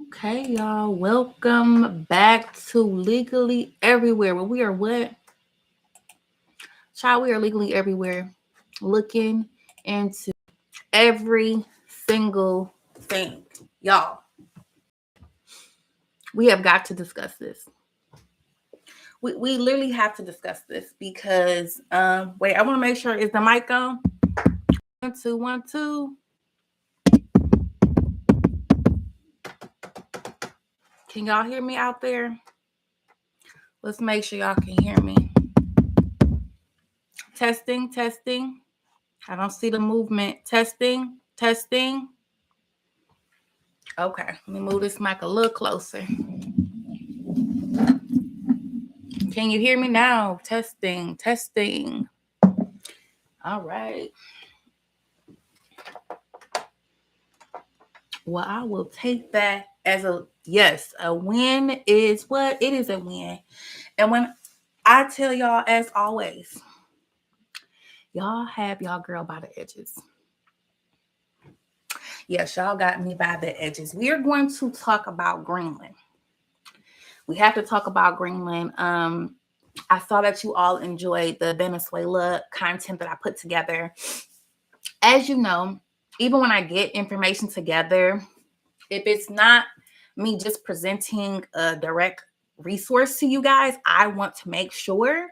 Okay, y'all. Welcome back to Legally Everywhere. Well, we are what? Child, we are legally everywhere. Looking into every single thing. Y'all, we have got to discuss this. We literally have to discuss this because wait, I want to make sure, is the mic on? 1 2 1 2. Can y'all hear me out there? Let's make sure y'all can hear me. Testing, testing. I don't see the movement. Testing, testing. Okay, let me move this mic a little closer. Can you hear me now? Testing, testing. All right. Well, I will take that as a yes. A win is what? It is a win. And when I tell y'all, as always, y'all have y'all girl by the edges. Yes, y'all got me by the edges. We are going to talk about Greenland. We have to talk about Greenland. I saw that you all enjoyed the Venezuela content that I put together. As you know, even when I get information together, if it's not me just presenting a direct resource to you guys, I want to make sure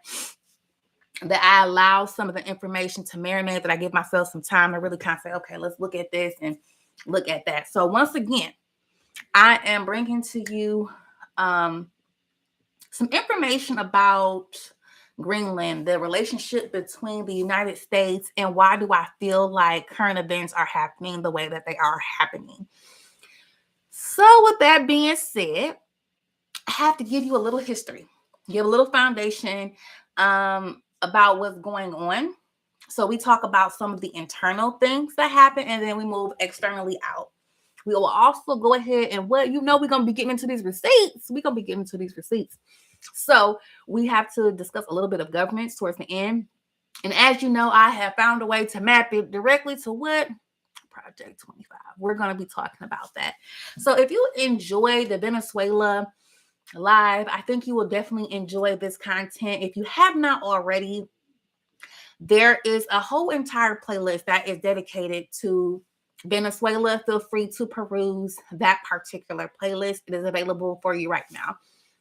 that I allow some of the information to marinate, that I give myself some time to really kind of say, okay, let's look at this and look at that. So once again, I am bringing to you some information about Greenland, the relationship between the United States, and why do I feel like current events are happening the way that they are happening. So with that being said, I have to give you a little history, give a little foundation about what's going on. So we talk about some of the internal things that happen, and then we move externally out. We will also go ahead and we're going to be getting into these receipts. We're going to be getting into these receipts. So we have to discuss a little bit of governance towards the end. And as you know, I have found a way to map it directly to what? Project 25. We're going to be talking about that. So if you enjoy the Venezuela live, I think you will definitely enjoy this content. If you have not already, there is a whole entire playlist that is dedicated to Venezuela. Feel free to peruse that particular playlist. It is available for you right now.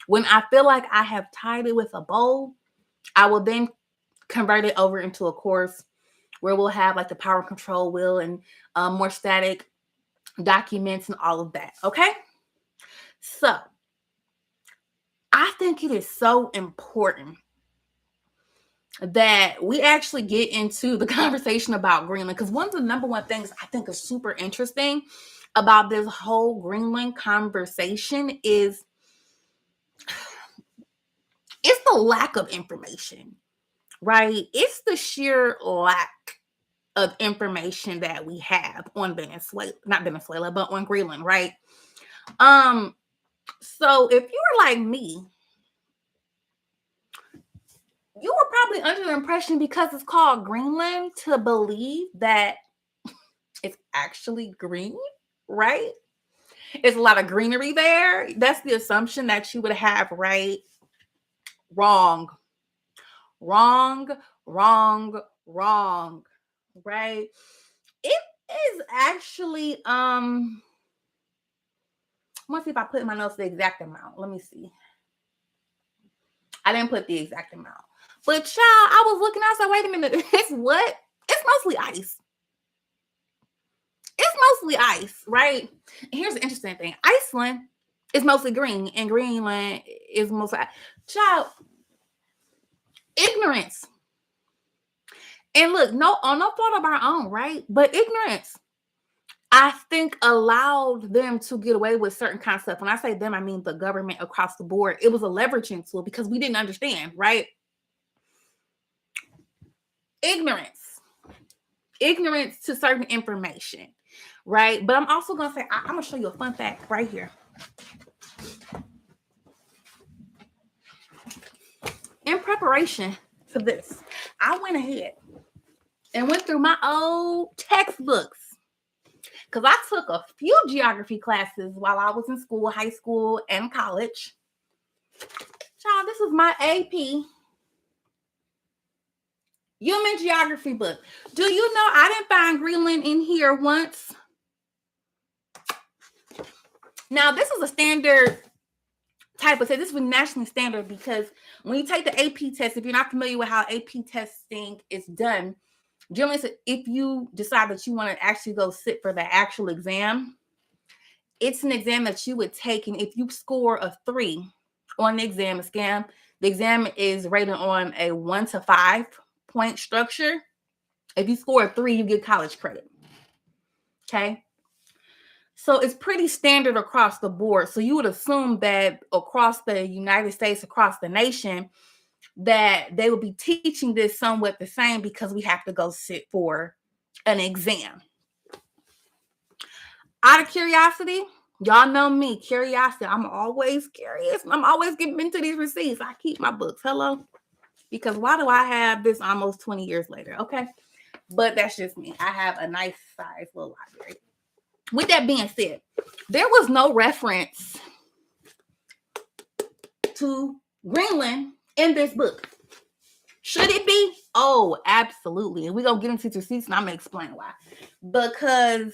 When I feel like I have tied it with a bow, I will then convert it over into a course where we'll have like the power control wheel and more static documents and all of that. Okay. So I think it is so important that we actually get into the conversation about Greenland, because one of the number one things I think is super interesting about this whole Greenland conversation is it's the lack of information, right? It's the sheer lack of information that we have on Venezuela, not Venezuela, but on Greenland, right? So if you were like me, you were probably under the impression, because it's called Greenland, to believe that it's actually green, right? It's a lot of greenery there. That's the assumption that you would have, right? Wrong, wrong, wrong, wrong, right? It is actually, let's see if I put in my notes the exact amount. Let me see. I didn't put the exact amount. But child, I was looking, I said, wait a minute, it's what? It's mostly ice. It's mostly ice, right? And here's the interesting thing. Iceland is mostly green, and Greenland is mostly ice. Child, ignorance. And look, no fault of our own, right? But ignorance, I think, allowed them to get away with certain kind of stuff. When I say them, I mean the government across the board. It was a leveraging tool because we didn't understand, right? Ignorance to certain information, right? But I'm also going to say, I'm going to show you a fun fact right here. In preparation for this, I went ahead and went through my old textbooks because I took a few geography classes while I was in school, high school, and college. Child, this is my AP human geography book. Do you know I didn't find Greenland in here once? Now, this is a standard type of test. This was nationally standard because when you take the AP test, if you're not familiar with how AP testing is done, generally, if you decide that you want to actually go sit for the actual exam, it's an exam that you would take, and if you score a 3 on the exam, the exam is rated on a 1 to 5 point structure. If you score a 3, you get college credit. Okay. So it's pretty standard across the board. So you would assume that across the United States, across the nation, that they will be teaching this somewhat the same because we have to go sit for an exam. Out of curiosity, y'all know me, curiosity. I'm always curious. I'm always getting into these receipts. I keep my books. Hello? Because why do I have this almost 20 years later? Okay. But that's just me. I have a nice size little library. With that being said, there was no reference to Greenland in this book. Should it be? Oh, absolutely. And we're going to get into the receipts and I'm going to explain why. Because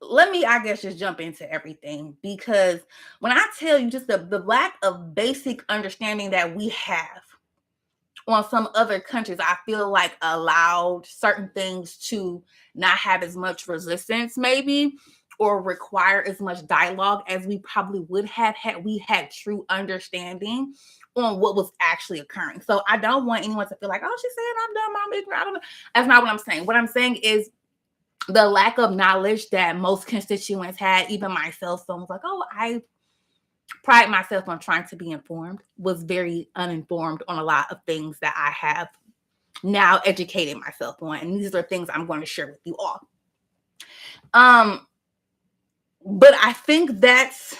let me, I guess, just jump into everything. Because when I tell you just the lack of basic understanding that we have on some other countries, I feel like allowed certain things to not have as much resistance maybe, or require as much dialogue as we probably would have had we had true understanding on what was actually occurring. So I don't want anyone to feel like, oh, she said I'm dumb, I'm ignorant. I don't know. That's not what I'm saying. What I'm saying is the lack of knowledge that most constituents had, even myself, someone was like, oh, I pride myself on trying to be informed, was very uninformed on a lot of things that I have now educated myself on. And these are things I'm going to share with you all. But I think that's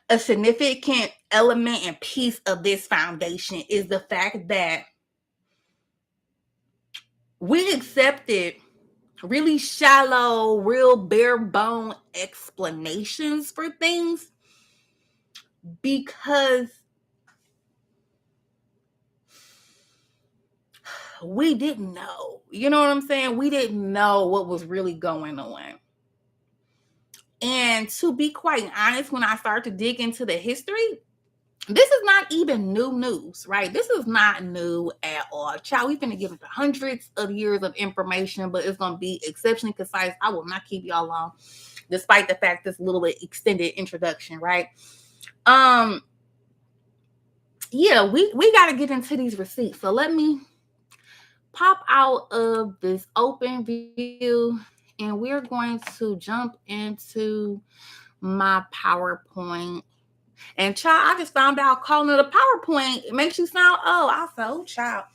a significant element and piece of this foundation is the fact that we accepted really shallow, real bare bone explanations for things because we didn't know. You know what I'm saying? We didn't know what was really going on. And to be quite honest, when I started to dig into the history, this is not even new news, right? This is not new at all. Child, we've been given hundreds of years of information, but it's going to be exceptionally concise. I will not keep y'all long, despite the fact this little bit extended introduction, right? Yeah, we got to get into these receipts. So let me pop out of this open view and we're going to jump into my PowerPoint. And child, I just found out calling it a PowerPoint, it makes you sound, oh, I said, oh, child.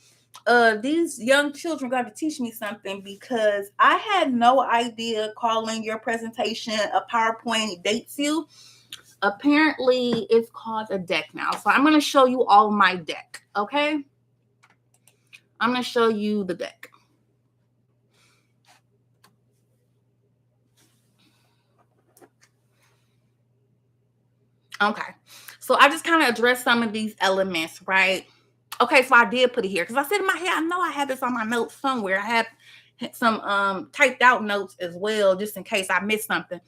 These young children got to teach me something because I had no idea calling your presentation a PowerPoint dates you. Apparently, it's called a deck now. So I'm going to show you all my deck, okay? I'm going to show you the deck. Okay, so I just kind of addressed some of these elements, right? Okay, so I did put it here because I said in my head, I know I had this on my notes somewhere. I have some typed out notes as well, just in case I missed something.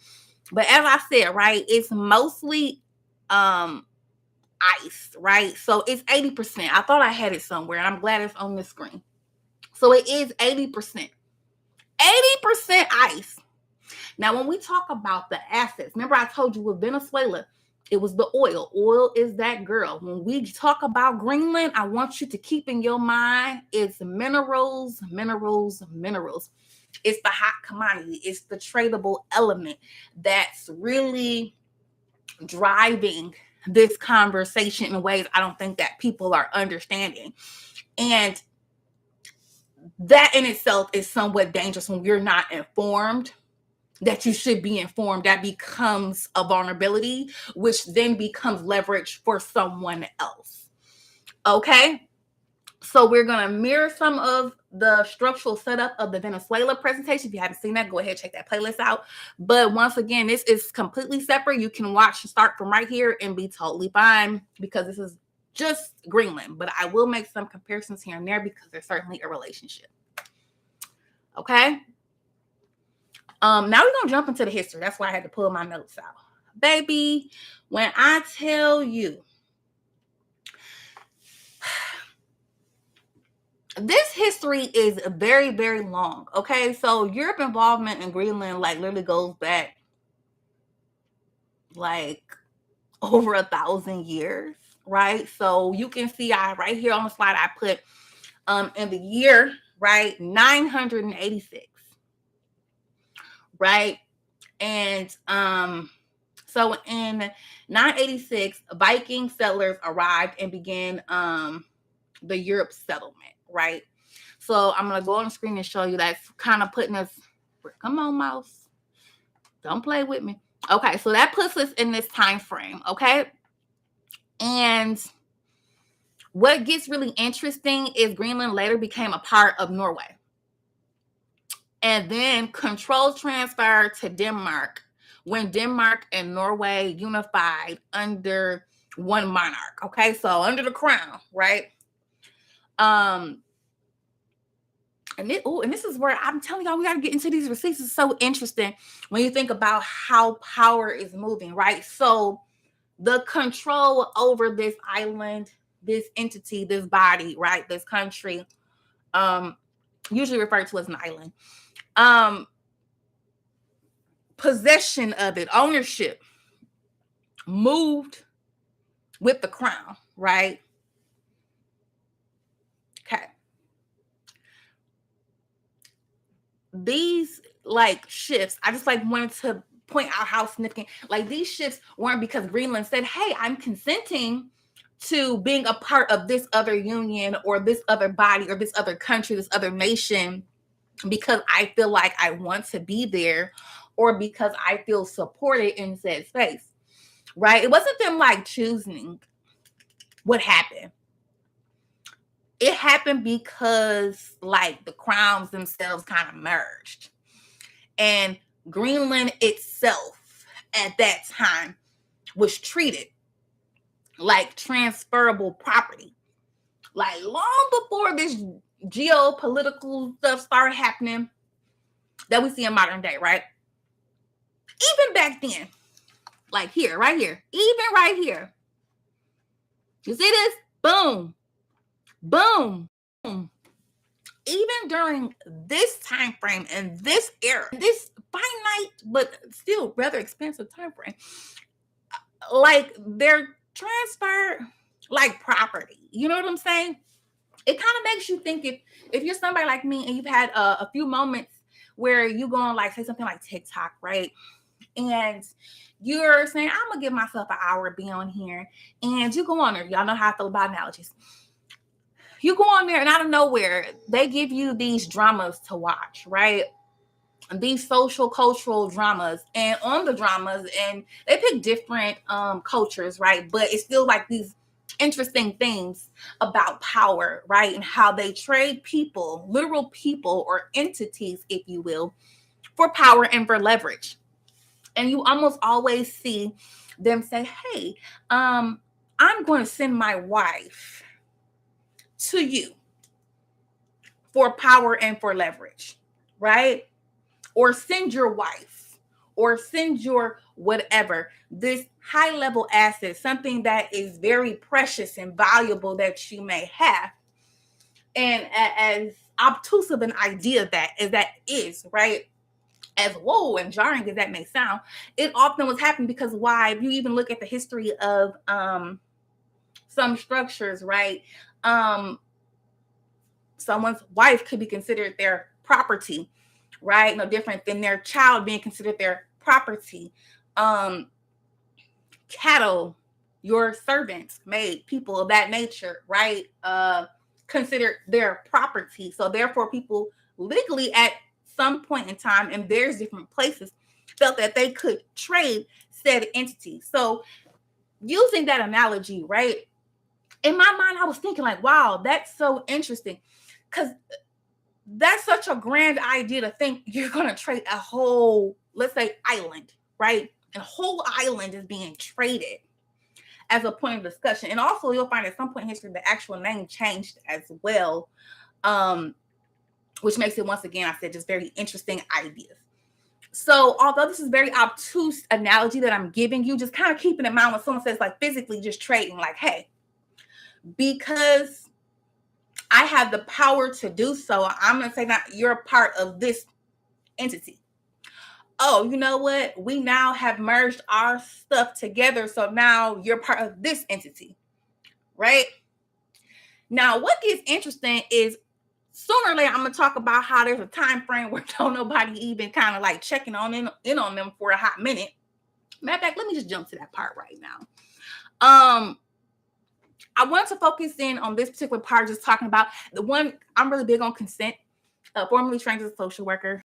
But as I said, right, it's mostly ice, right? So it's 80%. I thought I had it somewhere, and I'm glad it's on the screen. So it is 80%. 80% ice. Now, when we talk about the assets, remember I told you with Venezuela, it was the oil. Oil is that girl. When we talk about Greenland, I want you to keep in your mind it's minerals, minerals, minerals. It's the hot commodity. It's the tradable element that's really driving this conversation in ways I don't think that people are understanding. And that in itself is somewhat dangerous when you're not informed that you should be informed. That becomes a vulnerability, which then becomes leverage for someone else. Okay? So we're going to mirror some of the structural setup of the Venezuela presentation. If you haven't seen that, go ahead, check that playlist out. But once again, this is completely separate. You can start from right here and be totally fine, because this is just Greenland. But I will make some comparisons here and there because there's certainly a relationship. Okay. Now we're going to jump into the history. That's why I had to pull my notes out. Baby, when I tell you, this history is very, very long. Okay. So Europe involvement in Greenland literally goes back over 1,000 years. Right. So you can see right here on the slide, I put in the year, right, 986. Right. And so in 986, Viking settlers arrived and began the Europe settlement, right? So I'm going to go on the screen and show you that's kind of putting us, come on, mouse. Don't play with me. Okay, so that puts us in this time frame, okay? And what gets really interesting is Greenland later became a part of Norway. And then control transferred to Denmark when Denmark and Norway unified under one monarch. Okay, so under the crown, right? And this is where I'm telling y'all, we got to get into these receipts. It's so interesting when you think about how power is moving, right? So the control over this island, this entity, this body, right? This country, usually referred to as an island. Possession of it, ownership, moved with the crown, right? Okay. These shifts, I just wanted to point out how significant, these shifts weren't because Greenland said, hey, I'm consenting to being a part of this other union or this other body or this other country, this other nation, because I feel like I want to be there or because I feel supported in said space, right? It wasn't them choosing what happened. It happened because the crowns themselves kind of merged. And Greenland itself at that time was treated like transferable property. Long before this geopolitical stuff started happening that we see in modern day, right? Even back then, here, right here, even right here. You see this? Boom, boom, boom. Even during this time frame and this era, this finite but still rather expensive time frame, they're transferred like property. You know what I'm saying? It kind of makes you think if you're somebody like me and you've had a few moments where you go on say something like TikTok, right? And you're saying, I'm gonna give myself an hour to be on here, and you go on there. Y'all know how I feel about analogies. You go on there and out of nowhere, they give you these dramas to watch, right? These social cultural dramas, and on the dramas, and they pick different cultures, right? But it's still these interesting things about power, right? And how they trade people, literal people or entities, if you will, for power and for leverage. And you almost always see them say, hey, I'm going to send my wife to you for power and for leverage, right? Or send your wife, or send your whatever, this high level asset, something that is very precious and valuable that you may have. And as obtuse of an idea that is, right? As whoa and jarring as that may sound, it often was happening because why? If you even look at the history of some structures, right? Someone's wife could be considered their property, right? No different than their child being considered their property. Cattle, your servants, maid, people of that nature, right? Considered their property. So therefore, people legally at some point in time, and there's different places, felt that they could trade said entity. So using that analogy, right? In my mind, I was thinking wow, that's so interesting. Because that's such a grand idea to think you're going to trade a whole, let's say, island, right? And a whole island is being traded as a point of discussion. And also, you'll find at some point in history the actual name changed as well, which makes it, once again, I said, just very interesting ideas. So although this is very obtuse analogy that I'm giving you, just kind of keeping in mind when someone says like physically just trading, like, hey, because I have the power to do so, I'm going to say that you're a part of this entity. Oh, you know what? We now have merged our stuff together. So now you're part of this entity, right? Now, what gets interesting is sooner or later, I'm going to talk about how there's a time frame where don't nobody even kind of like checking in on them for a hot minute. Matter of fact, let me just jump to that part right now. I want to focus in on this particular part, just talking about the one. I'm really big on consent, formerly trained as a social worker.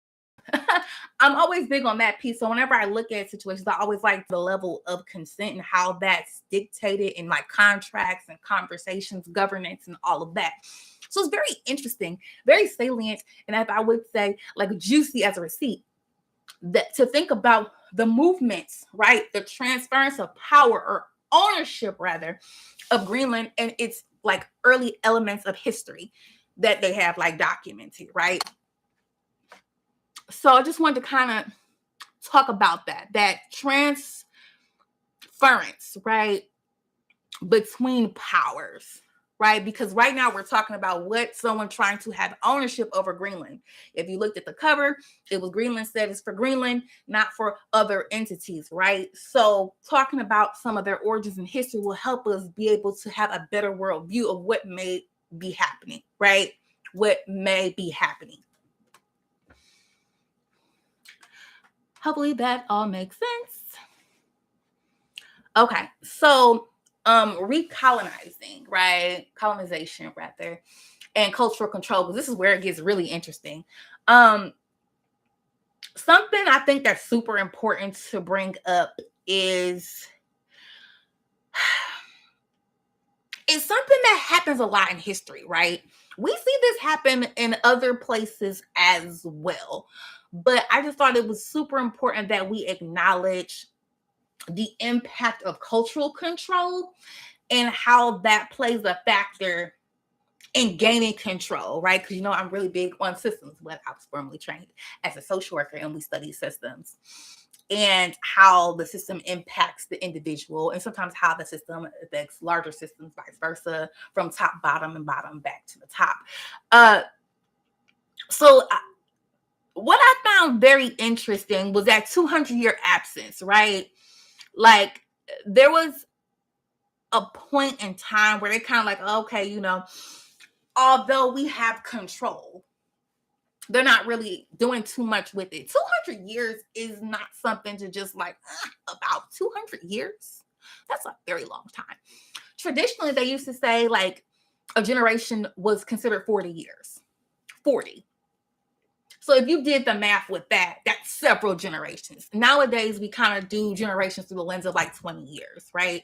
I'm always big on that piece. So whenever I look at situations, I always like the level of consent and how that's dictated in like contracts and conversations, governance, and all of that. So it's very interesting, very salient, and if I would say like juicy as a receipt, that to think about the movements, right? The transference of power or ownership rather of Greenland and its like early elements of history that they have like documented, right? So I just wanted to kind of talk about that transference, right, between powers, right? Because right now we're talking about what someone trying to have ownership over Greenland. If you looked at the cover, it was Greenland status for Greenland, not for other entities, right? So talking about some of their origins and history will help us be able to have a better world view of what may be happening, right? What may be happening. Hopefully that all makes sense. Okay, so recolonizing, right? Colonization rather, and cultural control, because this is where it gets really interesting. Something I think that's super important to bring up is something that happens a lot in history, right? We see this happen in other places as well. But I just thought it was super important that we acknowledge the impact of cultural control and how that plays a factor in gaining control, right? Because, you know, I'm really big on systems, but I was formerly trained as a social worker and we study systems and how the system impacts the individual and sometimes how the system affects larger systems, vice versa, from top, bottom, and bottom back to the top. What I found very interesting was that 200-year absence, right? Like there was a point in time where they kind of like, okay, you know, although we have control, they're not really doing too much with it. 200 years is not something to just like, about 200 years. That's a very long time. Traditionally, they used to say like a generation was considered 40 years. 40. So if you did the math with that, that's several generations. Nowadays, we kind of do generations through the lens of like 20 years, right?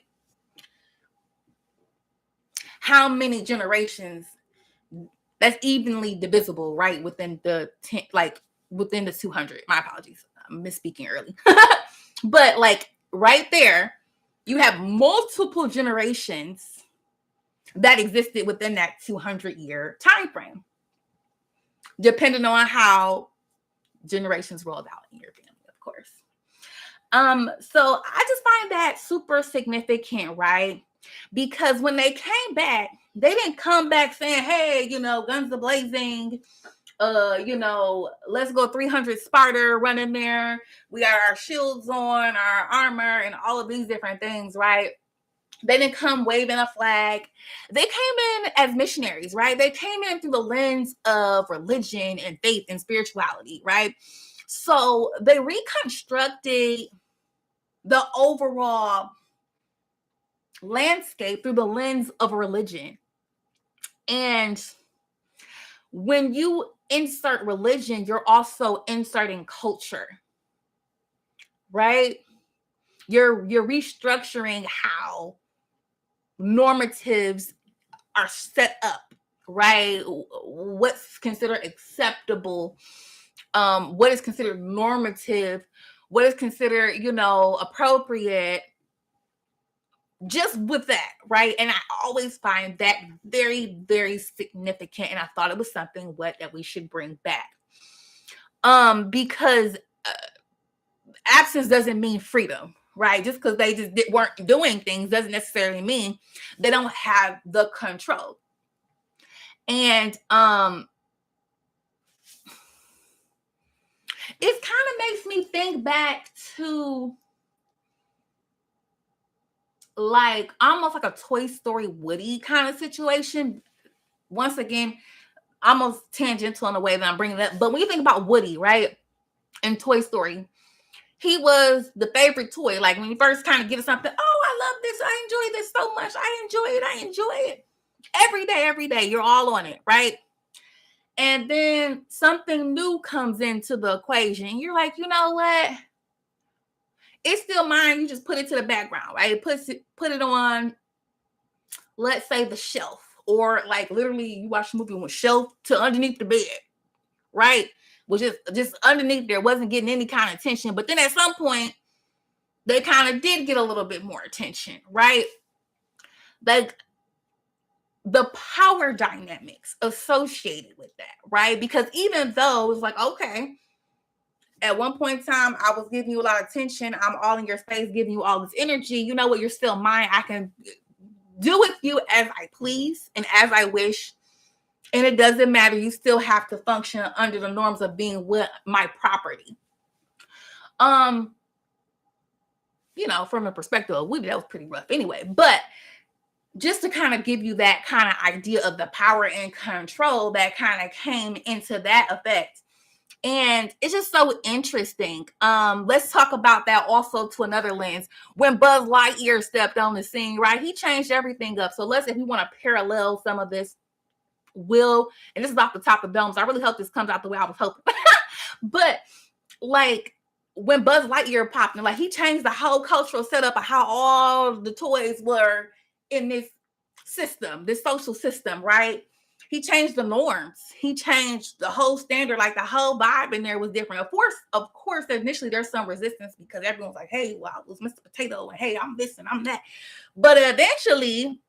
How many generations that's evenly divisible, right? Within the 10, like within the 200. My apologies. I'm misspeaking early. But like right there, you have multiple generations that existed within that 200-year time frame, depending on how generations rolled out in your family, of course. So I just find that super significant, right? Because when they came back, they didn't come back saying, hey, you know, guns a-blazing, you know, let's go 300 Sparta, run in there. We got our shields on, our armor, and all of these different things, right? They didn't come waving a flag. They came in as missionaries, right? They came in through the lens of religion and faith and spirituality, right? So they reconstructed the overall landscape through the lens of religion. And when you insert religion, you're also inserting culture, right? You're restructuring how normatives are set up, right? What's considered acceptable, what is considered normative, what is considered, appropriate, just with that, right? And I always find that very, very significant. And I thought it was something that we should bring back. Because absence doesn't mean freedom, right? Just because they just weren't doing things doesn't necessarily mean they don't have the control. And it kind of makes me think back to like almost like a Toy Story Woody kind of situation. Once again, almost tangential in a way that I'm bringing that. But when you think about Woody, right, in Toy Story, he was the favorite toy. Like when you first kind of get something, oh, I love this. I enjoy this so much. I enjoy it. Every day, you're all on it, right? And then something new comes into the equation. You're like, you know what? It's still mine. You just put it to the background, right? Put it on, let's say, the shelf. Or like literally you watch the movie with shelf to underneath the bed, right? Which is just underneath there, wasn't getting any kind of attention. But then at some point, they kind of did get a little bit more attention, right? Like the power dynamics associated with that, right? Because even though it's like, okay, at one point in time, I was giving you a lot of attention. I'm all in your space, giving you all this energy. You know what? You're still mine. I can do with you as I please and as I wish. And it doesn't matter. You still have to function under the norms of being with my property. From a perspective of Woody, that was pretty rough anyway. But just to kind of give you that kind of idea of the power and control that kind of came into that effect. And it's just so interesting. Let's talk about that also to another lens. When Buzz Lightyear stepped on the scene, right? He changed everything up. So if we want to parallel some of this, and this is off the top of domes. I really hope this comes out the way I was hoping. But like when Buzz Lightyear popped in, like he changed the whole cultural setup of how all the toys were in this system, this social system, right? He changed the norms. He changed the whole standard, like the whole vibe in there was different. Of course, initially there's some resistance because everyone's like, hey, well, I was Mr. Potato, and hey, I'm this and I'm that. But eventually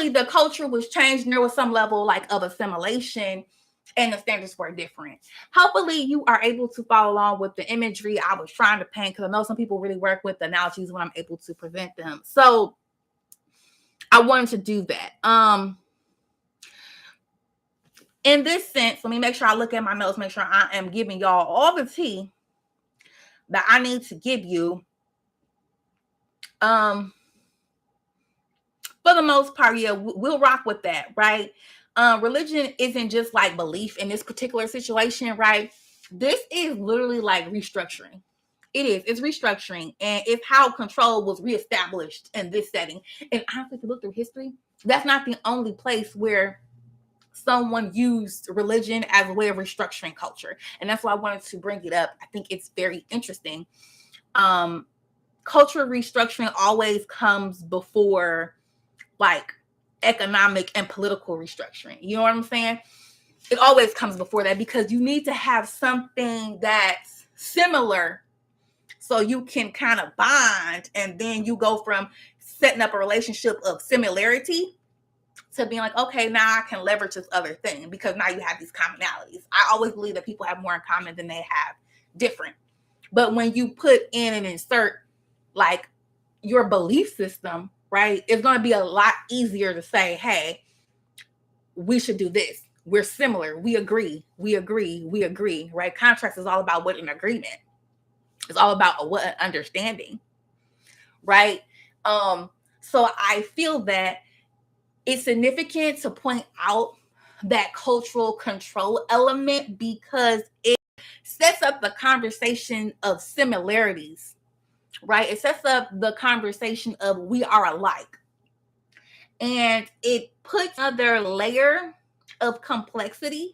the culture was changed and there was some level like of assimilation and the standards were different. Hopefully you are able to follow along with the imagery I was trying to paint, because I know some people really work with analogies when I'm able to present them. So I wanted to do that. In this sense, let me make sure I look at my notes, make sure I am giving y'all all the tea that I need to give you. For the most part, yeah, we'll rock with that, right? Religion isn't just like belief in this particular situation, right? This is literally like restructuring. It's restructuring, and it's how control was reestablished in this setting. And honestly, if you look through history, that's not the only place where someone used religion as a way of restructuring culture. And that's why I wanted to bring it up. I think it's very interesting. Cultural restructuring always comes before like economic and political restructuring. You know what I'm saying? It always comes before that, because you need to have something that's similar so you can kind of bond, and then you go from setting up a relationship of similarity to being like, okay, now I can leverage this other thing because now you have these commonalities. I always believe that people have more in common than they have different. But when you put in and insert like your belief system, right, it's going to be a lot easier to say, hey, we should do this. We're similar. We agree, right? Contracts is all about what an agreement. It's all about what an understanding, right? So I feel that it's significant to point out that cultural control element, because it sets up the conversation of similarities, right? It sets up the conversation of we are alike. And it puts another layer of complexity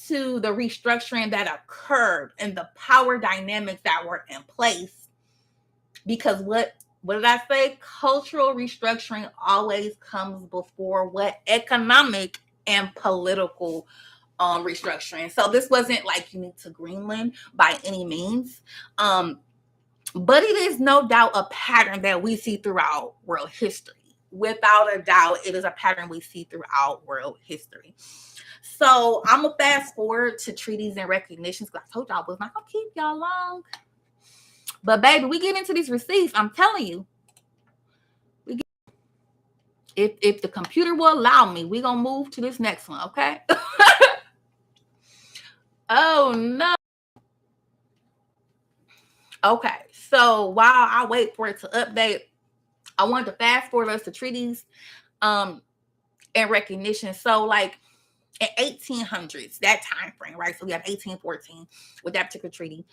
to the restructuring that occurred and the power dynamics that were in place. Because what what did I say? Cultural restructuring always comes before what? Economic and political restructuring. So this wasn't like unique to Greenland by any means. But it is no doubt a pattern that we see throughout world history. Without a doubt, it is a pattern we see throughout world history. So I'm going to fast forward to treaties and recognitions because I told y'all I was not going to keep y'all long. But baby, we get into these receipts. I'm telling you. If the computer will allow me, we're going to move to this next one, okay? Oh, no. Okay, so while I wait for it to update, I wanted to fast forward us to treaties and recognition. So like in 1800s, that time frame, right? So we have 1814 with that particular treaty.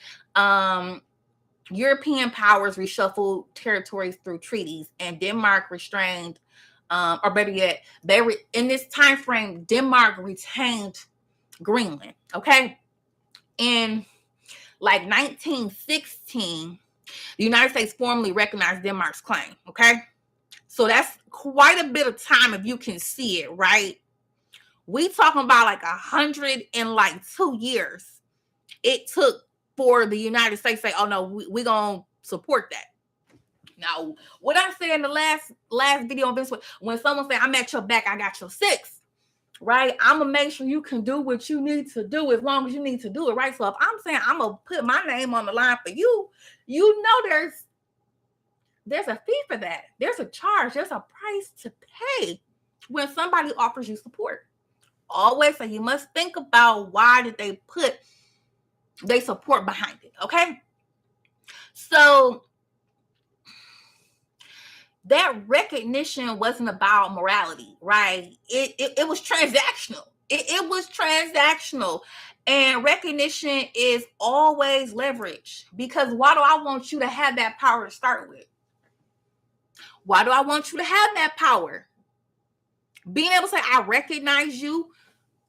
European powers reshuffled territories through treaties, and Denmark restrained, or better yet, in this time frame, Denmark retained Greenland. Okay, in like 1916, the United States formally recognized Denmark's claim. Okay, so that's quite a bit of time if you can see it, right? We talking about like 102 years it took for the United States to say, oh no, we're going to support that. Now, what I said in the last video on this, when someone said, I'm at your back, I got your six, right? I'm going to make sure you can do what you need to do as long as you need to do it, right? So if I'm saying I'm going to put my name on the line for you, you know there's a fee for that. There's a charge. There's a price to pay when somebody offers you support. Always say you must think about why did they put their support behind it, okay? So that recognition wasn't about morality, right? It was transactional. It was transactional. And recognition is always leverage. Because why do I want you to have that power to start with? Why do I want you to have that power? Being able to say, I recognize you.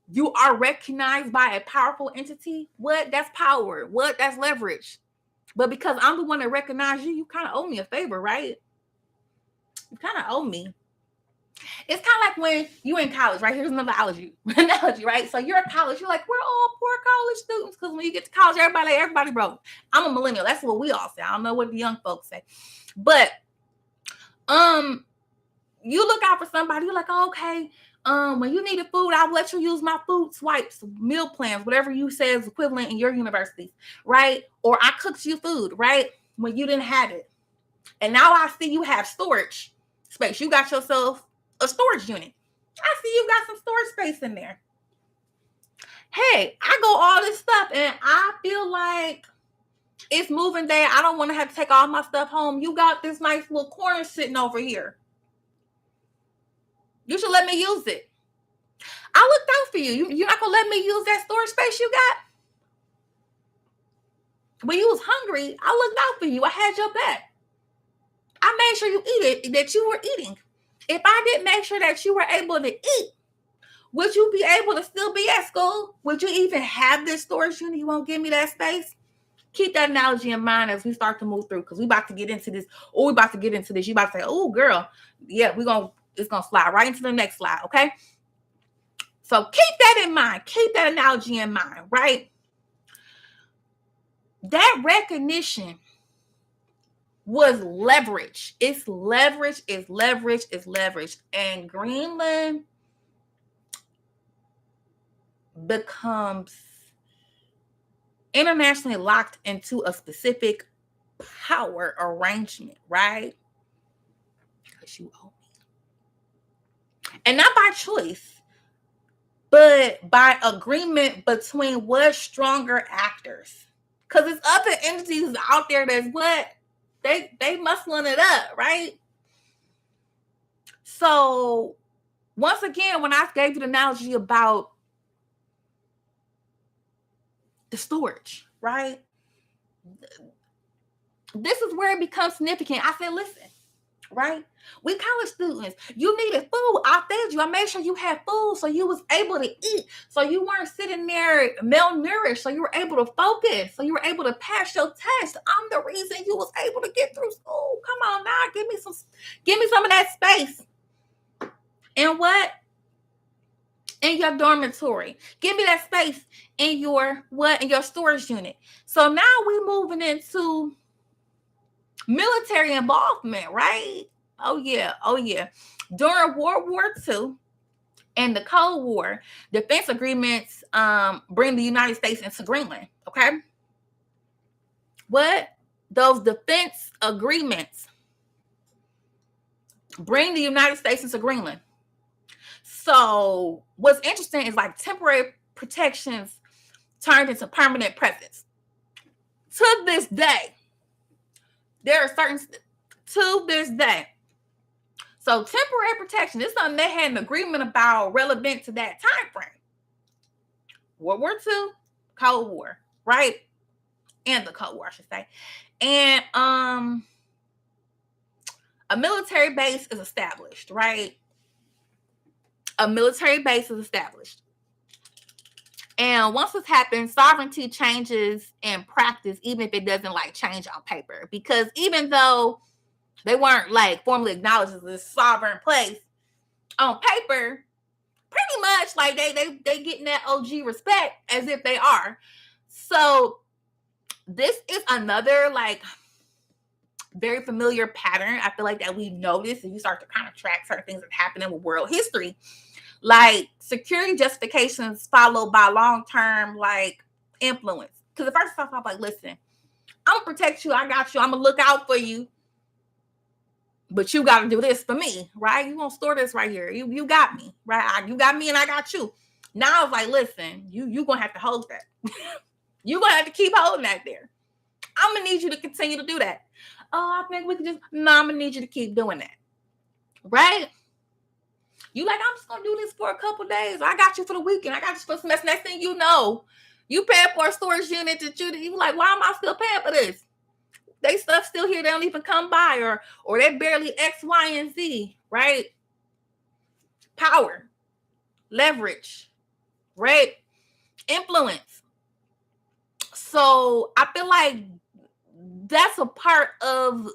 You are recognized by a powerful entity. What? That's power. What? That's leverage. But because I'm the one that recognizes you, you kind of owe me a favor, right? You kind of owe me. It's kind of like when you're in college, right? Here's another analogy, right? So you're at college. You're like, we're all poor college students because when you get to college, everybody broke. I'm a millennial. That's what we all say. I don't know what the young folks say. But you look out for somebody. You're like, oh, okay. When you needed food, I'll let you use my food swipes, meal plans, whatever you say is equivalent in your universities, right? Or I cooked you food, right? When you didn't have it. And now I see you have storage space. You got yourself a storage unit. I see you got some storage space in there. Hey, I go all this stuff and I feel like it's moving day. I don't want to have to take all my stuff home. You got this nice little corner sitting over here. You should let me use it. I looked out for you. You're not going to let me use that storage space you got? When you was hungry, I looked out for you. I had your back. I made sure you that you were eating. If I didn't make sure that you were able to eat, would you be able to still be at school? Would you even have this storage unit? You won't give me that space? Keep that analogy in mind as we start to move through, because we about to get into this. Or we about to get into this. You about to say, oh, girl, yeah, it's going to slide right into the next slide, okay? So keep that in mind. Keep that analogy in mind, right? That recognition was leverage. It's leverage, it's leverage, it's leverage. And Greenland becomes internationally locked into a specific power arrangement, right? Because you owe me. And not by choice, but by agreement between what stronger actors. Because there's other entities out there that's what? They muscling it up, right? So once again, when I gave you the analogy about the storage, right? This is where it becomes significant. I said, listen, right? We college students, you needed food. I fed you. I made sure you had food so you was able to eat. So you weren't sitting there malnourished. So you were able to focus. So you were able to pass your test. I'm the reason you was able to get through school. Come on now, give me some of that space. And what? In your dormitory. Give me that space in your what? In your storage unit. So now we moving into military involvement, right? Oh yeah. During World War II and the Cold War, defense agreements bring the United States into Greenland. Okay. What? Those defense agreements bring the United States into Greenland. So what's interesting is like temporary protections turned into permanent presence. To this day, there are certain, to this day. So temporary protection is something they had an agreement about relevant to that time frame. World War II, Cold War, right? And the Cold War, I should say. And a military base is established, right? A military base is established. And once this happens, sovereignty changes in practice, even if it doesn't like change on paper. Because even though they weren't like formally acknowledged as a sovereign place, on paper, pretty much like they getting that OG respect as if they are. So this is another like very familiar pattern. I feel like that we notice if you start to kind of track certain things that happening with world history. Like security justifications followed by long-term like influence. Because the first stuff I'm like, listen, I'm gonna protect you. I got you. I'm gonna look out for you. But you got to do this for me, right? You gonna store this right here. You got me, right? You got me, and I got you. Now it's like, listen, you gonna have to hold that. You gonna have to keep holding that there. I'm gonna need you to continue to do that. Oh, I think we can just. No, I'm gonna need you to keep doing that, right? You like, I'm just gonna do this for a couple days. I got you for the weekend. I got you for the semester. Next thing you know, you pay for a storage unit that you like. Why am I still paying for this? They stuff still here. They don't even come by, or they barely X, Y, and Z, right? Power, leverage, right? Influence. So I feel like that's a part of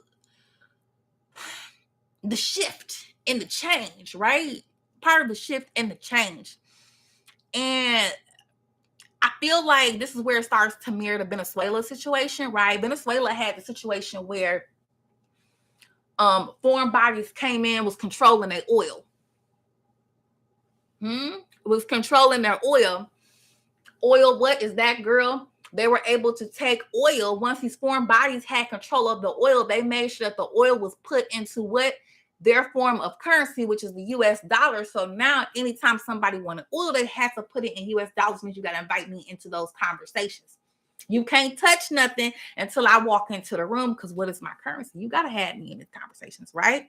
the shift and the change, right? Part of the shift and the change. And I feel like this is where it starts to mirror the Venezuela situation, right? Venezuela had the situation where foreign bodies came in, was controlling their oil. Was controlling their oil. Oil, what is that, girl? They were able to take oil. Once these foreign bodies had control of the oil, they made sure that the oil was put into what? Their form of currency, which is the US dollar. So now anytime somebody wanted oil, they have to put it in US dollars, means you got to invite me into those conversations. You can't touch nothing until I walk into the room, because what is my currency? You got to have me in these conversations, right?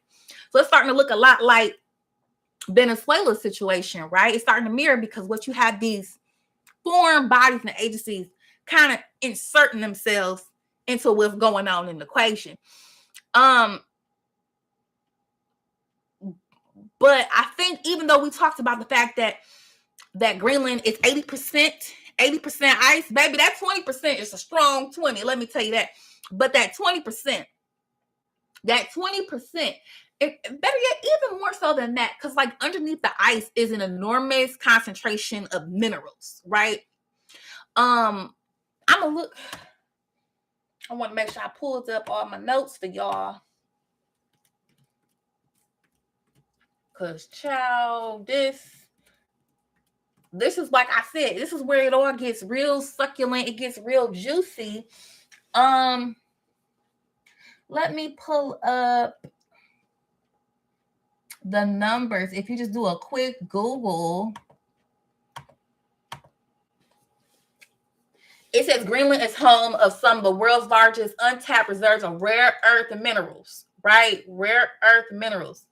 So it's starting to look a lot like Venezuela's situation, right? It's starting to mirror, because what you have these foreign bodies and agencies kind of inserting themselves into what's going on in the equation. But I think even though we talked about the fact that Greenland is 80% ice, baby, that 20% is a strong 20. Let me tell you that. But that 20%, better yet, even more so than that, because like underneath the ice is an enormous concentration of minerals, right? I'm gonna look. I want to make sure I pulled up all my notes for y'all. Because, child, this is like I said, this is where it all gets real succulent. It gets real juicy. Let me pull up the numbers. If you just do a quick Google, it says Greenland is home of some of the world's largest untapped reserves of rare earth minerals, right? Rare earth minerals.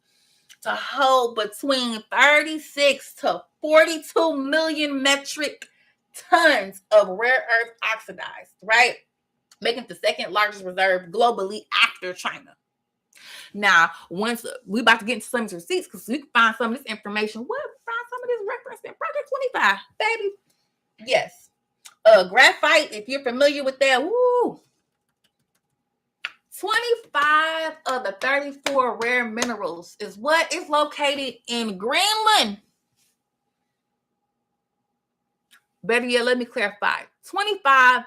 To hold between 36 to 42 million metric tons of rare earth oxidized, right? Making it the second largest reserve globally after China. Now, once we about to get into some of these receipts, because we can find some of this information. What? Find some of this reference in Project 25, baby. Yes. Graphite, if you're familiar with that, woo. 25 of the 34 rare minerals is what is located in Greenland. Better yet, let me clarify. 25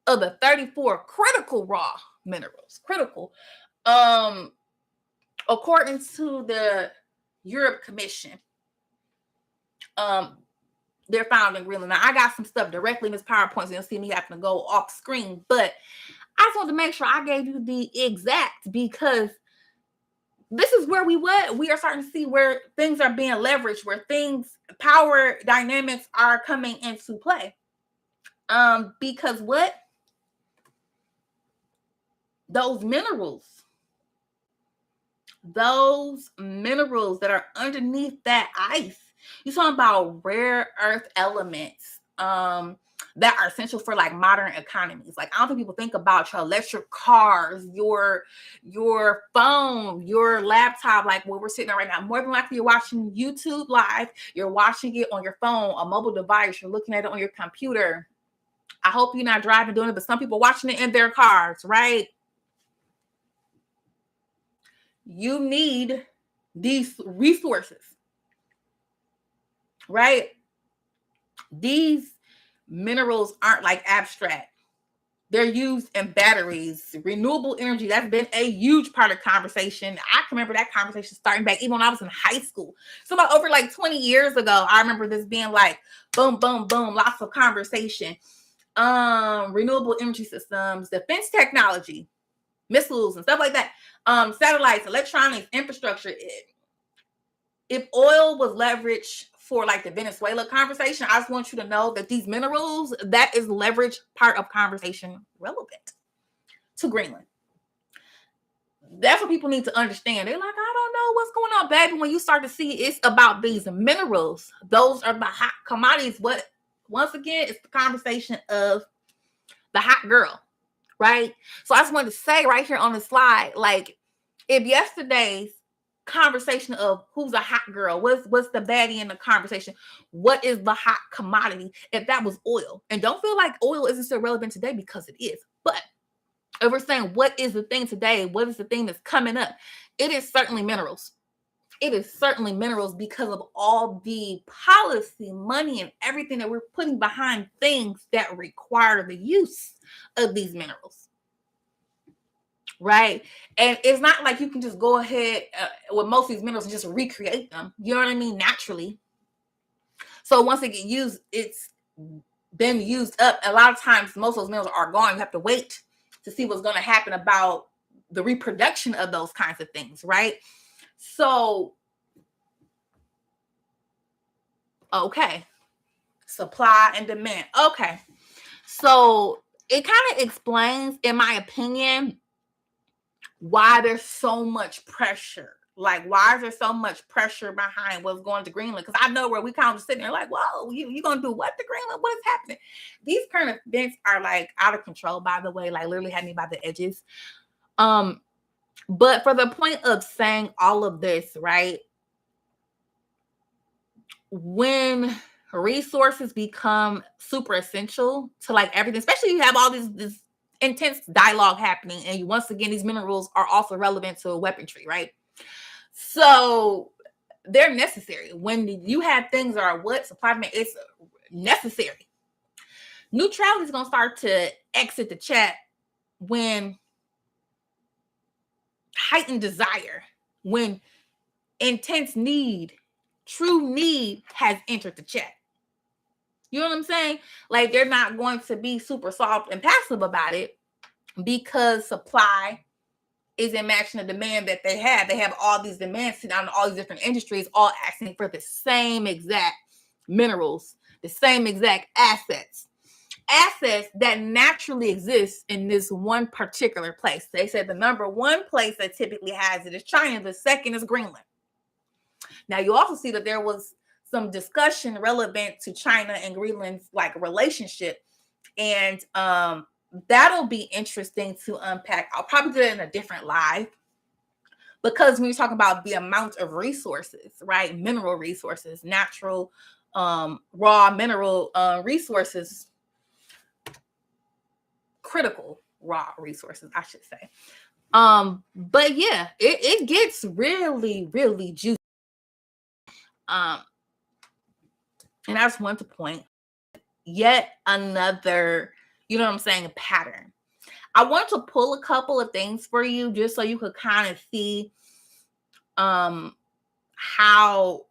of the 34 critical raw minerals. Critical. According to the Europe Commission, they're found in Greenland. Now, I got some stuff directly in this PowerPoint, so you'll see me having to go off screen, but I just wanted to make sure I gave you the exact, because this is where we are starting to see where things are being leveraged, where power dynamics are coming into play. Because what? Those minerals that are underneath that ice, you're talking about rare earth elements that are essential for like modern economies. Like, I don't think people think about your electric cars, your phone, your laptop, like where we're sitting at right now. More than likely you're watching YouTube live, you're watching it on your phone, a mobile device, you're looking at it on your computer. I hope you're not driving doing it, but some people watching it in their cars, right? You need these resources, right? These minerals aren't like abstract. They're used in batteries, renewable energy. That's been a huge part of conversation. I can remember that conversation starting back even when I was in high school. So about over like 20 years ago, I remember this being like boom, boom, boom, lots of conversation. Renewable energy systems, defense technology, missiles and stuff like that. Satellites, electronics, infrastructure. If oil was leveraged for like the Venezuela conversation, I just want you to know that these minerals, that is leverage part of conversation relevant to Greenland. That's what people need to understand. They're like, I don't know what's going on, baby. When you start to see it's about these minerals, those are the hot commodities. What, once again, it's the conversation of the hot girl, right? So I just wanted to say right here on the slide, like, if yesterday's conversation of who's a hot girl, what's the baddie in the conversation, what is the hot commodity, if that was oil, and don't feel like oil isn't still relevant today, because it is, but if we're saying what is the thing today, what is the thing that's coming up, it is certainly minerals. It is certainly minerals, because of all the policy, money, and everything that we're putting behind things that require the use of these minerals. Right. And it's not like you can just go ahead with most of these minerals and just recreate them. You know what I mean? Naturally. So once they get used, it's been used up. A lot of times, most of those minerals are gone. You have to wait to see what's going to happen about the reproduction of those kinds of things. Right. So, okay. Supply and demand. Okay. So it kind of explains, in my opinion, why there's so much pressure. Like, why is there so much pressure behind what's going to Greenland? Because I know where we kind of sitting there like, whoa, you going to do what to Greenland? What is happening? These current events are like out of control, by the way, like literally had me by the edges. But for the point of saying all of this, right? When resources become super essential to like everything, especially you have all this intense dialogue happening, and once again, these minerals are also relevant to weaponry, right? So they're necessary. When you have things that are what supply demand, it's necessary. Neutrality is going to start to exit the chat when heightened desire, when intense need, true need has entered the chat. You know what I'm saying? Like, they're not going to be super soft and passive about it, because supply isn't matching the demand that they have. They have all these demands sitting down in all these different industries, all asking for the same exact minerals, the same exact assets that naturally exist in this one particular place. They said the number one place that typically has it is China. The second is Greenland. Now, you also see that there was some discussion relevant to China and Greenland's like relationship, and that'll be interesting to unpack. I'll probably do it in a different live, Because when you're talking about the amount of resources, right? Mineral resources, natural, raw mineral resources, critical raw resources, I should say. But yeah, it gets really, really juicy. And I just want to point yet another, you know what I'm saying, pattern. I want to pull a couple of things for you just so you could kind of see how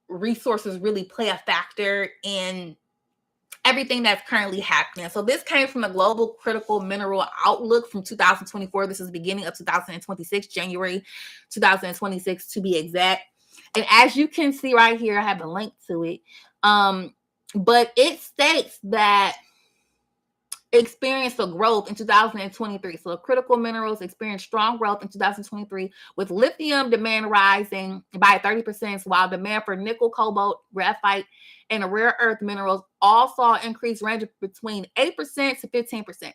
resources really play a factor in everything that's currently happening. So this came from the Global Critical Mineral Outlook from 2024. This is the beginning of 2026, January 2026 to be exact. And as you can see right here, I have a link to it. But it states that experienced a growth in 2023. So critical minerals experienced strong growth in 2023, with lithium demand rising by 30%, while demand for nickel, cobalt, graphite, and rare earth minerals all saw increased range between 8% to 15%.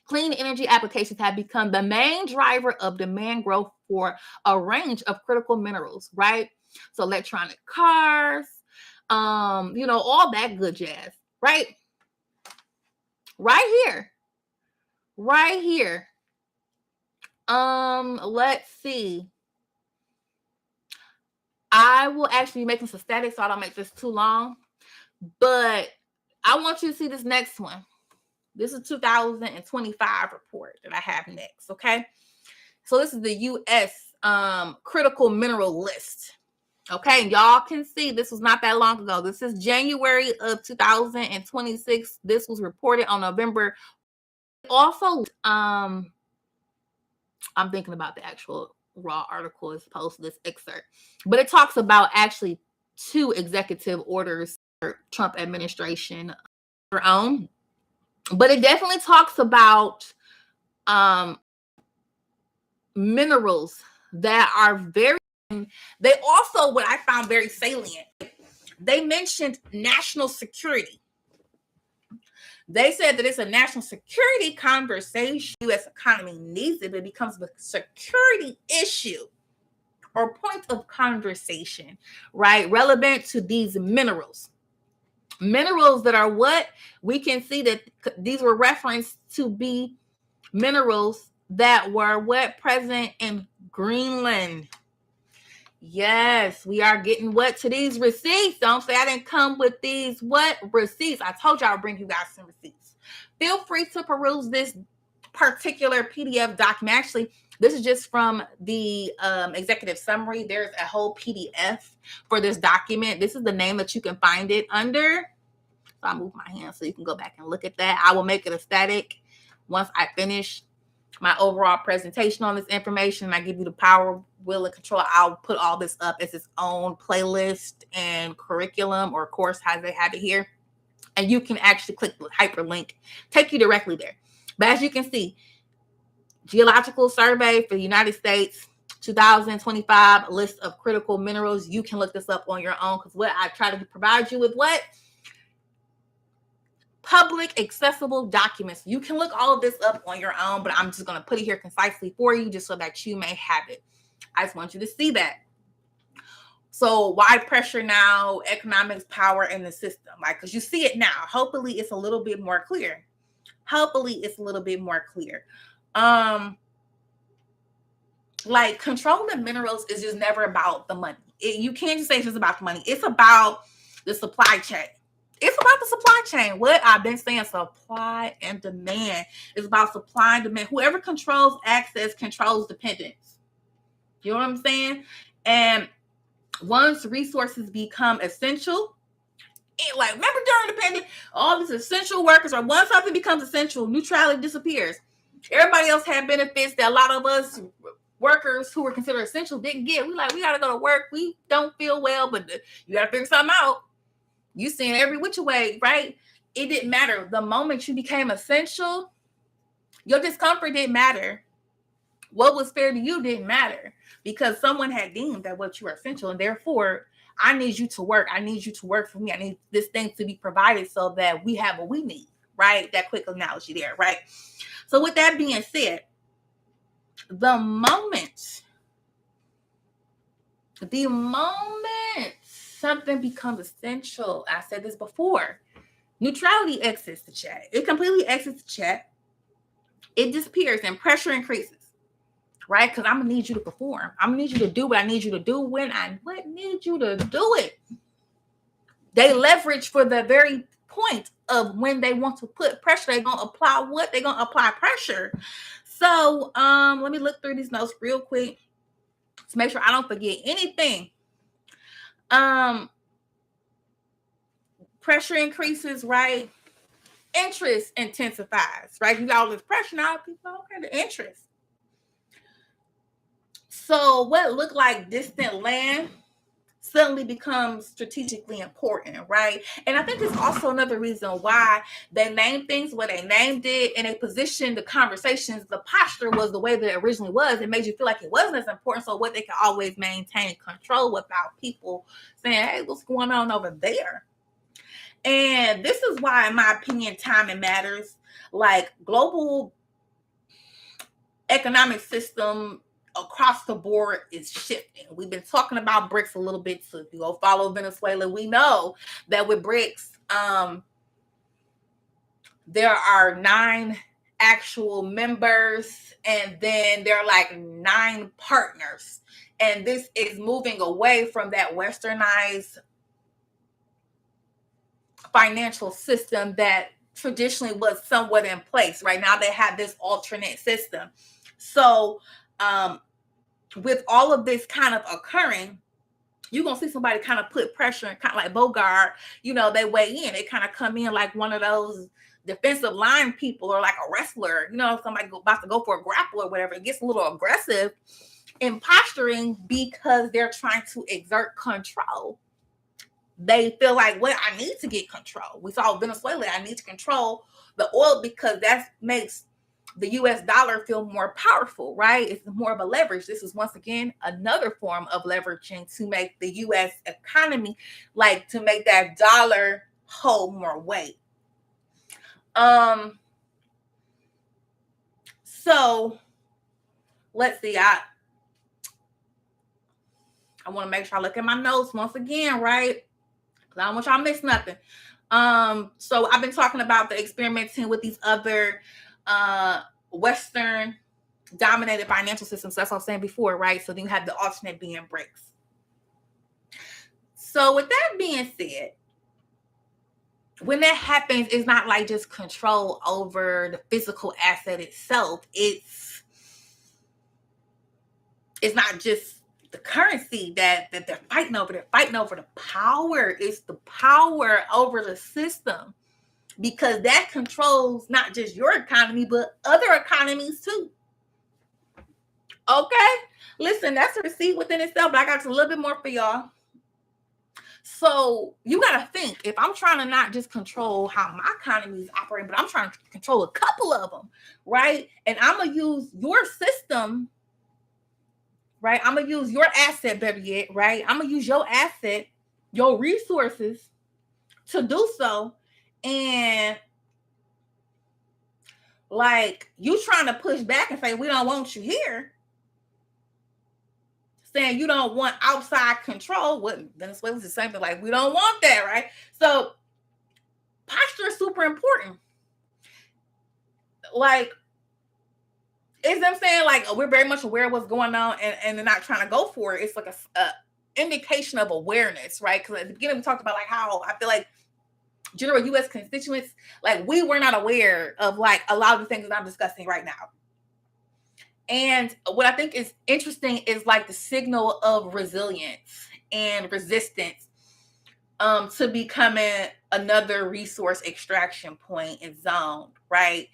Clean energy applications have become the main driver of demand growth for a range of critical minerals, right? So electronic cars, all that good jazz, right? Right here. Let's see. I will actually be making some static so I don't make this too long. But I want you to see this next one. This is 2025 report that I have next, okay? So this is the U.S. Critical mineral list. Okay, y'all can see this was not that long ago. This is January of 2026. This was reported on November. Also, I'm thinking about the actual raw article as opposed to this excerpt, but it talks about actually 2 executive orders for Trump administration their own, but it definitely talks about minerals that are very, they also, what I found very salient, they mentioned national security. They said that it's a national security conversation. The U.S. economy needs it, but it becomes a security issue or point of conversation, right? Relevant to these minerals. Minerals that are what? We can see that these were referenced to be minerals that were what? Present in Greenland. Yes, we are getting what to these receipts. Don't say I didn't come with these what receipts. I told you I'll bring you guys some receipts. Feel free to peruse this particular PDF document. Actually, this is just from the executive summary. There's a whole PDF for this document. This is the name that you can find it under. So I'll move my hand so you can go back and look at that. I will make it a static once I finish my overall presentation on this information. I give you the power, will, and control. I'll put all this up as its own playlist and curriculum or course, how they have it here. And you can actually click the hyperlink, take you directly there. But as you can see, Geological Survey for the United States, 2025, list of critical minerals. You can look this up on your own, because what I try to provide you with what? Public accessible documents. You can look all of this up on your own, but I'm just going to put it here concisely for you just so that you may have it. I just want you to see that. So why pressure now? Economics, power in the system. Like, because you see it now. Hopefully it's a little bit more clear. Like, controlling minerals is just never about the money. You can't just say it's just about the money. It's about the supply chain. It's about the supply chain. What I've been saying, supply and demand. It's about supply and demand. Whoever controls access controls dependence. You know what I'm saying? And once resources become essential, like, remember during the pandemic, all these essential workers, or once something becomes essential, neutrality disappears. Everybody else had benefits that a lot of us workers who were considered essential didn't get. We got to go to work. We don't feel well, but you got to figure something out. You seeing every which way, right? It didn't matter. The moment you became essential, your discomfort didn't matter. What was fair to you didn't matter, because someone had deemed that what you were essential, and therefore I need you to work. I need you to work for me. I need this thing to be provided so that we have what we need, right? That quick analogy there, right? So with that being said, the moment The moment something becomes essential, I said this before, neutrality exits the chat. It completely exits the chat. It disappears and pressure increases, right? Because I'm going to need you to perform. I'm going to need you to do what I need you to do when I need you to do it. They leverage for the very point of when they want to put pressure, they're going to apply what? They're going to apply pressure. So let me look through these notes real quick to make sure I don't forget anything. Pressure increases, right? Interest intensifies, right? You got all this pressure now, people, okay, the interest. So what looked like distant land suddenly becomes strategically important, right? And I think it's also another reason why they named things where they named it, and they positioned the conversations, the posture was the way that it originally was. It made you feel like it wasn't as important, so what they could always maintain control without people saying, hey, what's going on over there? And this is why, in my opinion, timing matters. Like, global economic system across the board is shifting. We've been talking about BRICS a little bit. So if you go follow Venezuela, we know that with BRICS, there are 9 actual members, and then there are like 9 partners. And this is moving away from that westernized financial system that traditionally was somewhat in place. Right now they have this alternate system. So with all of this kind of occurring, you're going to see somebody kind of put pressure, and kind of like Bogart, they weigh in. They kind of come in like one of those defensive line people, or like a wrestler, somebody about to go for a grapple or whatever. It gets a little aggressive in posturing because they're trying to exert control. They feel like, well, I need to get control. We saw Venezuela, I need to control the oil because that makes the US dollar feel more powerful, right? It's more of a leverage. This is once again another form of leveraging to make the US economy, like to make that dollar hold more weight. So let's see. I want to make sure I look at my notes once again, right? I don't want y'all to miss nothing. So I've been talking about the experimenting with these other Western dominated financial systems. That's what I was saying before, right? So then you have the alternate being BRICS. So with that being said, when that happens, it's not like just control over the physical asset itself. It's not just the currency that they're fighting over. They're fighting over the power. It's the power over the system, because that controls not just your economy, but other economies too. Okay? Listen, that's a receipt within itself, but I got a little bit more for y'all. So you got to think, if I'm trying to not just control how my economy is operating, but I'm trying to control a couple of them, right? And I'm going to use your system, right? I'm going to use your asset, better yet, right? I'm going to use your asset, your resources to do so. And like, you trying to push back and say, we don't want you here. Saying you don't want outside control. What Venezuela's the same thing. Like, we don't want that, right? So posture is super important. Like, is them saying like, we're very much aware of what's going on, and they're not trying to go for it. It's like a indication of awareness, right? Because at the beginning we talked about like how I feel like general U.S. constituents, like, we were not aware of like a lot of the things that I'm discussing right now. And what I think is interesting is like the signal of resilience and resistance to becoming another resource extraction point and zone, right?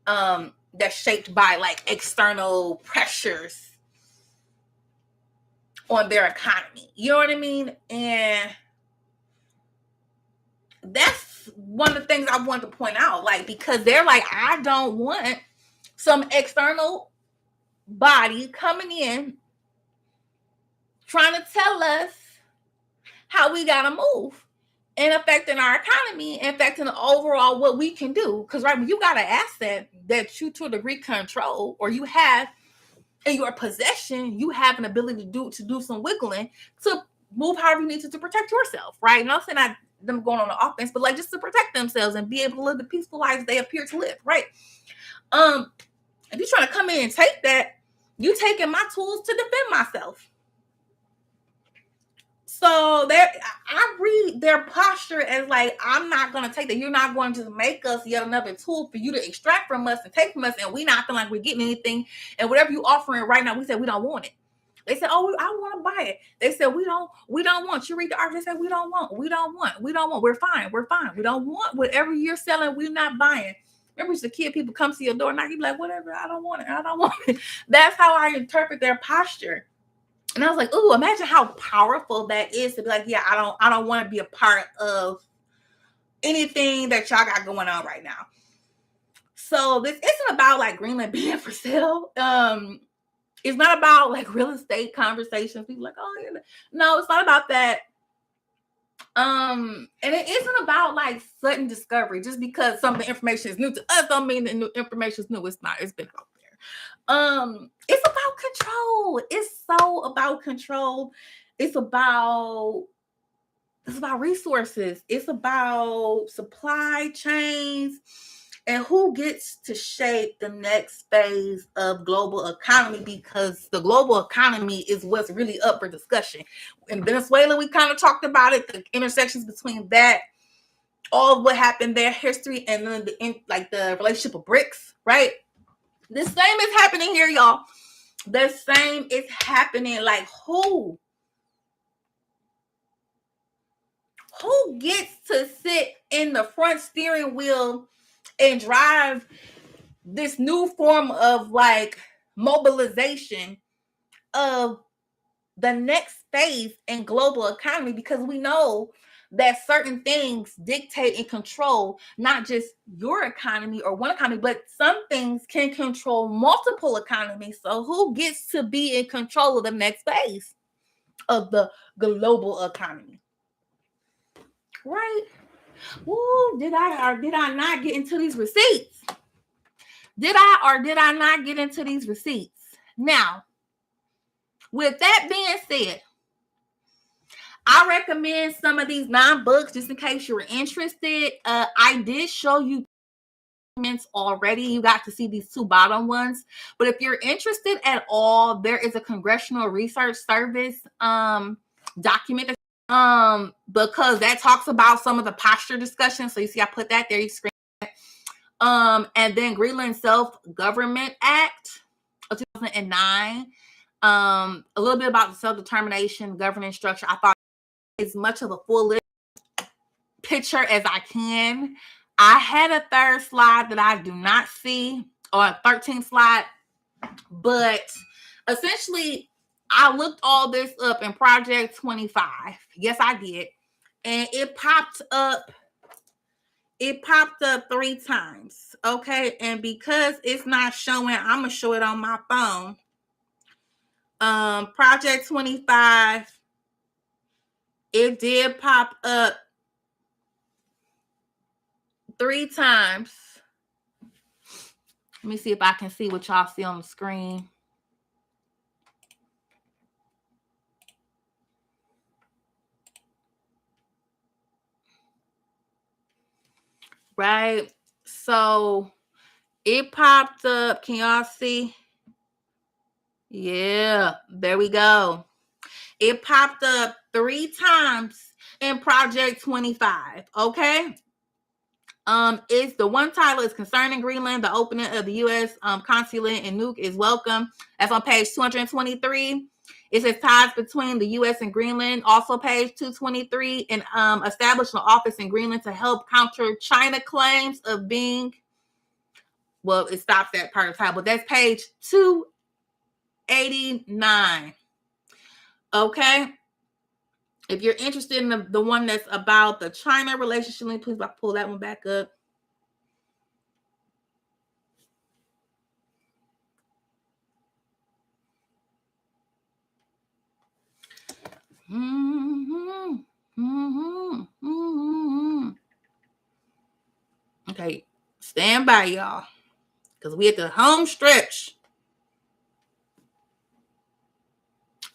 That's shaped by like external pressures on their economy. You know what I mean? And that's one of the things I wanted to point out, like, because they're like, I don't want some external body coming in trying to tell us how we gotta move and affecting our economy and affecting overall what we can do. Because right, when you got an asset that you to a degree control, or you have in your possession, you have an ability to do some wiggling to move however you need to protect yourself, right? Not saying I them going on the offense, but like just to protect themselves and be able to live the peaceful lives they appear to live, right? If you're trying to come in and take that, you taking my tools to defend myself. So I read their posture as like, I'm not going to take that. You're not going to make us yet another tool for you to extract from us and take from us, and we not feeling like we're getting anything. And whatever you offering right now, we said we don't want it. They said, "Oh, I want to buy it." They said, "We don't want." You read the article. They said, "We don't want. We're fine. We don't want whatever you're selling. We're not buying." Remember, as a kid, people come to your door and you be like, "Whatever, I don't want it. That's how I interpret their posture. And I was like, "Ooh, imagine how powerful that is to be like, yeah, I don't want to be a part of anything that y'all got going on right now." So this isn't about like Greenland being for sale. It's not about like real estate conversations. People like, "Oh, yeah." No, it's not about that. And it isn't about like sudden discovery. Just because some of the information is new to us don't mean the new information is new. It's not. It's been out there. It's about control. It's so about control. It's about resources. It's about supply chains and who gets to shape the next phase of global economy, because the global economy is what's really up for discussion. In Venezuela, we kind of talked about it, the intersections between that, all of what happened there, history, and then the relationship of BRICS, right? The same is happening here, y'all. The same is happening. Like who gets to sit in the front steering wheel and drive this new form of like mobilization of the next phase in global economy? Because we know that certain things dictate and control not just your economy or one economy, but some things can control multiple economies. So who gets to be in control of the next phase of the global economy? Right? Woo, did I or did I not get into these receipts? Did I or did I not get into these receipts? Now, with that being said, I recommend some of these 9 books just in case you're interested. I did show you already. You got to see these 2 bottom ones. But if you're interested at all, there is a Congressional Research Service document because that talks about some of the posture discussions. So you see, I put that there. You screen that. And then Greenland Self-Government Act of 2009. A little bit about the self-determination governance structure. I thought as much of a full picture as I can. I had a 3rd slide that I do not see, or a 13th slide, but essentially I looked all this up in Project 25. Yes, I did. And it popped up 3 times. Okay. And because it's not showing, I'm going to show it on my phone. Project 25, it did pop up 3 times. Let me see if I can see what y'all see on the screen. Right. So it popped up. Can y'all see? Yeah, there we go. It popped up 3 times in Project 25. Okay. It's the one title is concerning Greenland. The opening of the U.S. Consulate in Nuuk is welcome. That's on page 223. It says ties between the U.S. and Greenland. Also page 223, and establish an office in Greenland to help counter China claims of being. Well, it stops at part of the title, but that's page 289. Okay. If you're interested in the one that's about the China relationship, please pull that one back up. Okay, stand by, y'all, because we at the home stretch.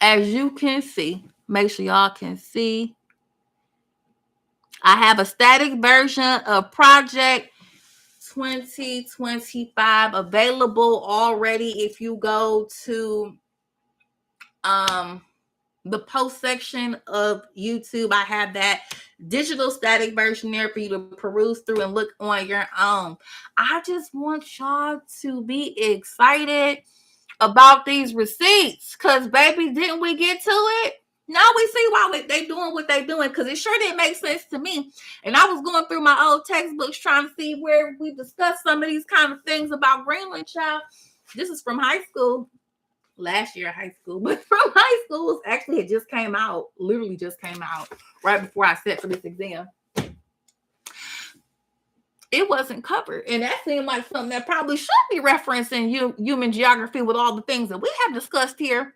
As you can see, make sure y'all can see, I have a static version of Project 2025 available already. If you go to the post section of YouTube, I have that digital static version there for you to peruse through and look on your own. I just want y'all to be excited about these receipts, because baby, didn't we get to it? Now we see why they doing what they doing, because it sure didn't make sense to me. And I was going through my old textbooks trying to see where we discussed some of these kind of things about Greenland, child. This is from high school, last year high school, but from high school, actually it just came out, literally just came out right before I sat for this exam. It wasn't covered, and that seemed like something that probably should be referenced in human geography with all the things that we have discussed here.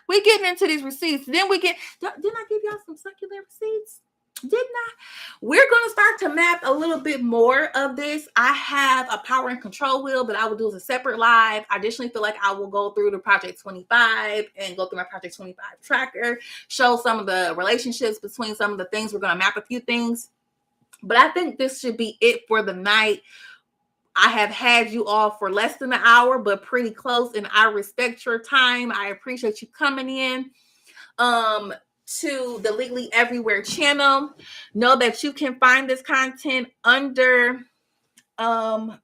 We getting into these receipts. Then we get, didn't I give y'all some succulent receipts? Didn't I? We're going to start to map a little bit more of this. I have a power and control wheel that I will do as a separate live. I additionally feel like I will go through the Project 25 and go through my Project 25 tracker, show some of the relationships between some of the things. We're going to map a few things. But I think this should be it for the night. I have had you all for less than an hour, but pretty close, and I respect your time. I appreciate you coming in to the Legally Everywhere channel. Know that you can find this content under our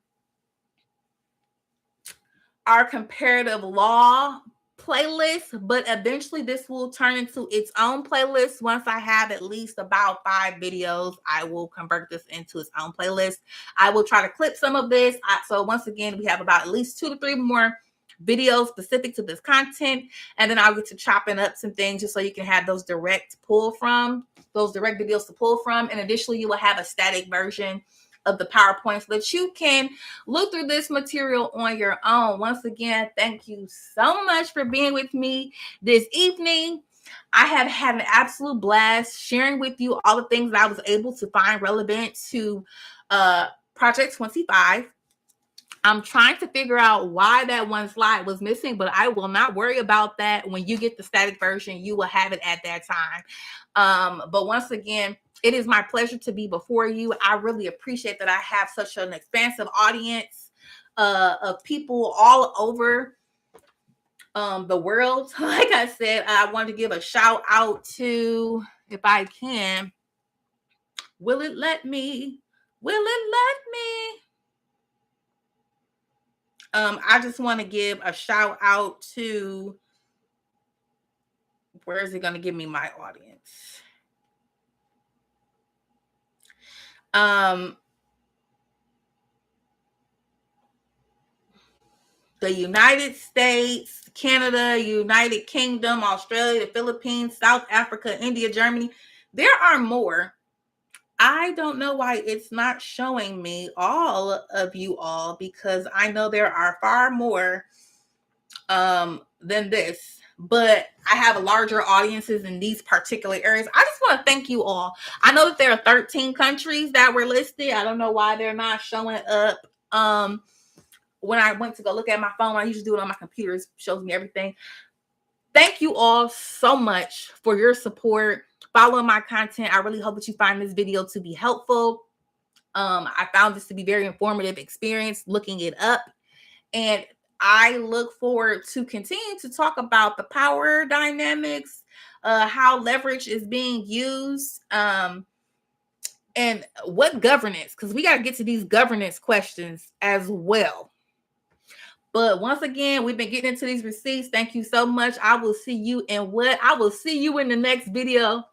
comparative law playlist, but eventually this will turn into its own playlist. Once I have at least about 5 videos, I will convert this into its own playlist. I will try to clip some of this. So once again, we have about at least 2 to 3 more videos specific to this content, and then I'll get to chopping up some things just so you can have those direct videos to pull from. And additionally, you will have a static version of the PowerPoint so that you can look through this material on your own. Once again, thank you so much for being with me this evening. I have had an absolute blast sharing with you all the things that I was able to find relevant to Project 25. I'm trying to figure out why that one slide was missing, but I will not worry about that. When you get the static version, you will have it at that time. But once again, it is my pleasure to be before you. I really appreciate that I have such an expansive audience of people all over the world. Like I said, I want to give a shout out to, if I can, will it let me? I just want to give a shout out to, where is it going to give me my audience? The United States, Canada, United Kingdom, Australia, the Philippines, South Africa, India, Germany. There are more. I don't know why it's not showing me all of you all, because I know there are far more than this, but I have larger audiences in these particular areas. I just want to thank you all. I know that there are 13 countries that were listed. I don't know why they're not showing up. When I went to go look at my phone, I usually do it on my computer. It shows me everything. Thank you all so much for your support. Follow my content. I really hope that you find this video to be helpful. I found this to be very informative experience looking it up. And I look forward to continue to talk about the power dynamics, how leverage is being used, and what governance, because we got to get to these governance questions as well. But once again, we've been getting into these receipts. Thank you so much. I will see you in the next video.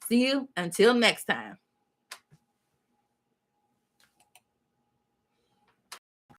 See you until next time.